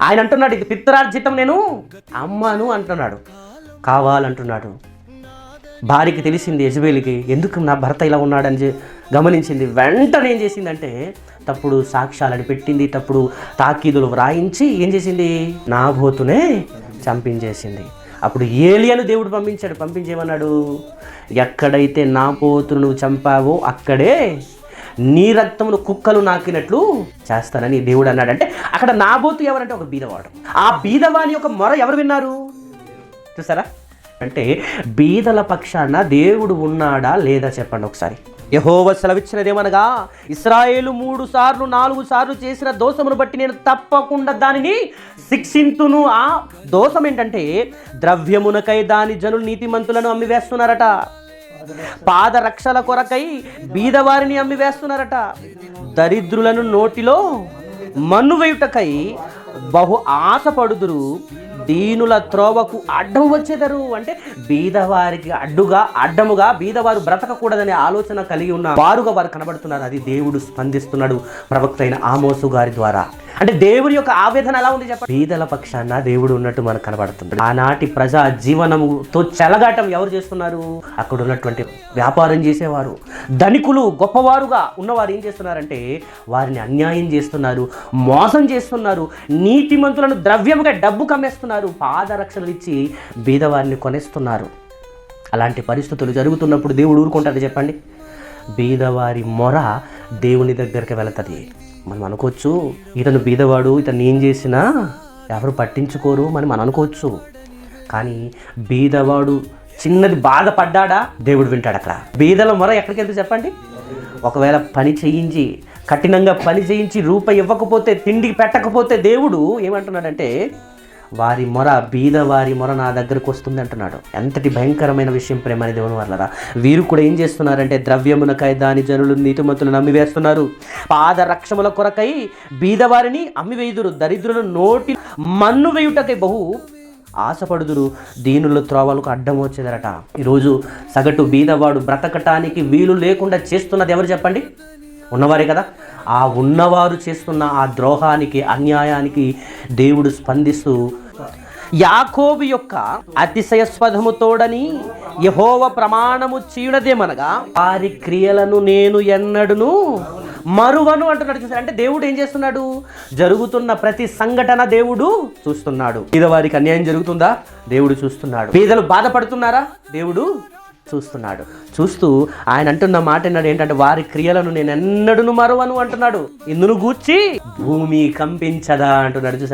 ఆయన అంటున్నాడు, ఇది పిత్రార్జితం, నేను అమ్మను అంటున్నాడు, కావాలంటున్నాడు. భార్యకి తెలిసింది, యెజబెలికి, ఎందుకు నా భర్త ఇలా ఉన్నాడని గమనించింది. వెంటనే ఏం చేసిందంటే తప్పుడు సాక్ష్యాలను పెట్టింది, తప్పుడు తాకీదులు వ్రాయించి ఏం చేసింది, నాబోతునే చంపించేసింది. అప్పుడు ఏలియాను దేవుడు పంపించేమన్నాడు, ఎక్కడైతే నాబోతును నువ్వు చంపావో అక్కడే నీ రక్తమును కుక్కలు నాకినట్లు చేస్తానని దేవుడు అన్నాడు. అంటే అక్కడ నాబోతు ఎవరంటే ఒక బీదవాడు. ఆ బీదవాని యొక్క మొర ఎవరు విన్నారు చూసారా? అంటే బీదల పక్షాన దేవుడు ఉన్నాడా లేదా చెప్పండి ఒకసారి. యెహోవా సెలవిచ్చినదేమనగా, ఇశ్రాయేలు 3 సార్లు 4 సార్లు చేసిన దోషమును బట్టి నేను తప్పకుండా దానిని శిక్షింతును. ఆ దోషం ఏంటంటే ద్రవ్యమునకై దాని జనులు నీతిమంతులను అమ్మివేస్తున్నారట, పాదరక్షల కొరకై బీదవారిని అమ్మివేస్తున్నారట, దరిద్రులను నోటిలో మన్ను వేయుటకై బహు ఆశపడుదురు, దీనుల త్రోవకు అడ్డం వచ్చేదరు. అంటే బీదవారికి అడ్డముగా బీదవారు బ్రతకకూడదనే ఆలోచన కలిగి ఉన్న వారుగా వారు కనబడుతున్నారు. అది దేవుడు స్పందిస్తున్నాడు ప్రవక్త అయిన ఆమోసు గారి ద్వారా. అంటే దేవుడి యొక్క ఆవేదన ఎలా ఉంది చెప్పండి. బీదల పక్షాన దేవుడు ఉన్నట్టు మనకు కనబడుతుంది. ఆనాటి ప్రజా జీవనముతో చెలగాటం ఎవరు చేస్తున్నారు? అక్కడ ఉన్నటువంటి వ్యాపారం చేసేవారు, ధనికులు, గొప్పవారుగా ఉన్నవారు ఏం చేస్తున్నారంటే వారిని అన్యాయం చేస్తున్నారు, మోసం చేస్తున్నారు, నీతిమంతులను ద్రవ్యముగా డబ్బు కమ్మేస్తున్నారు, పాదరక్షలు ఇచ్చి బీదవారిని కొనేస్తున్నారు. అలాంటి పరిస్థితులు జరుగుతున్నప్పుడు దేవుడు ఊరుకుంటాడు చెప్పండి? బీదవారి మొర దేవుని దగ్గరికి వెళుతుంది. మనం అనుకోవచ్చు, ఇతను బీదవాడు, ఇతను ఏం చేసినా ఎవరు పట్టించుకోరు అని మనం అనుకోవచ్చు. కానీ బీదవాడు చిన్నది బాధపడ్డా దేవుడు వింటాడు. అక్కడ బీదల మొర ఎక్కడికి వెళ్తే చెప్పండి? ఒకవేళ పని చేయించి, కఠినంగా పని చేయించి రూపాయి ఇవ్వకపోతే, తిండి పెట్టకపోతే దేవుడు ఏమంటున్నాడంటే వారి మొర, బీదవారి మొర నా దగ్గరకు వస్తుంది అంటున్నాడు. ఎంతటి భయంకరమైన విషయం ప్రేమని దేవుని వల్లరా. వీరు కూడా ఏం చేస్తున్నారంటే ద్రవ్యమునకై దాని జనులు నీతిమంతులను అమ్మివేస్తున్నారు, పాదరక్షముల కొరకై బీదవారిని అమ్మివేయుదురు, దరిద్రులను నోటి మన్ను వేయుటకై బహు ఆశపడుదురు, దీనుల త్రోవలకు అడ్డం వచ్చేదరట. ఈరోజు సగటు బీదవాడు బ్రతకటానికి వీలు లేకుండా చేస్తున్నది ఎవరు చెప్పండి? ఉన్నవారే కదా. ఆ ఉన్నవారు చేస్తున్న ఆ ద్రోహానికి, అన్యాయానికి దేవుడు స్పందిస్తూ యాకోబు యొక్క అతిశయస్పదము తోడని యెహోవా ప్రమాణము చేయునదేమనగా వారి క్రియలను నేను ఎన్నడును మరువను అంటున్నాడు. చూసారు? అంటే దేవుడు ఏం చేస్తున్నాడు? జరుగుతున్న ప్రతి సంఘటన దేవుడు చూస్తున్నాడు. బీదవారికి అన్యాయం జరుగుతుందా? దేవుడు చూస్తున్నాడు. బీదలు బాధపడుతున్నారా? దేవుడు చూస్తున్నాడు. చూస్తూ ఆయన అంటున్న మాట ఏంటంటే వారి క్రియలను నేను ఎన్నడును మరువను అంటున్నాడు. ఇందును గూర్చి భూమి కంపించదా అంటున్నాడు. చూసారా?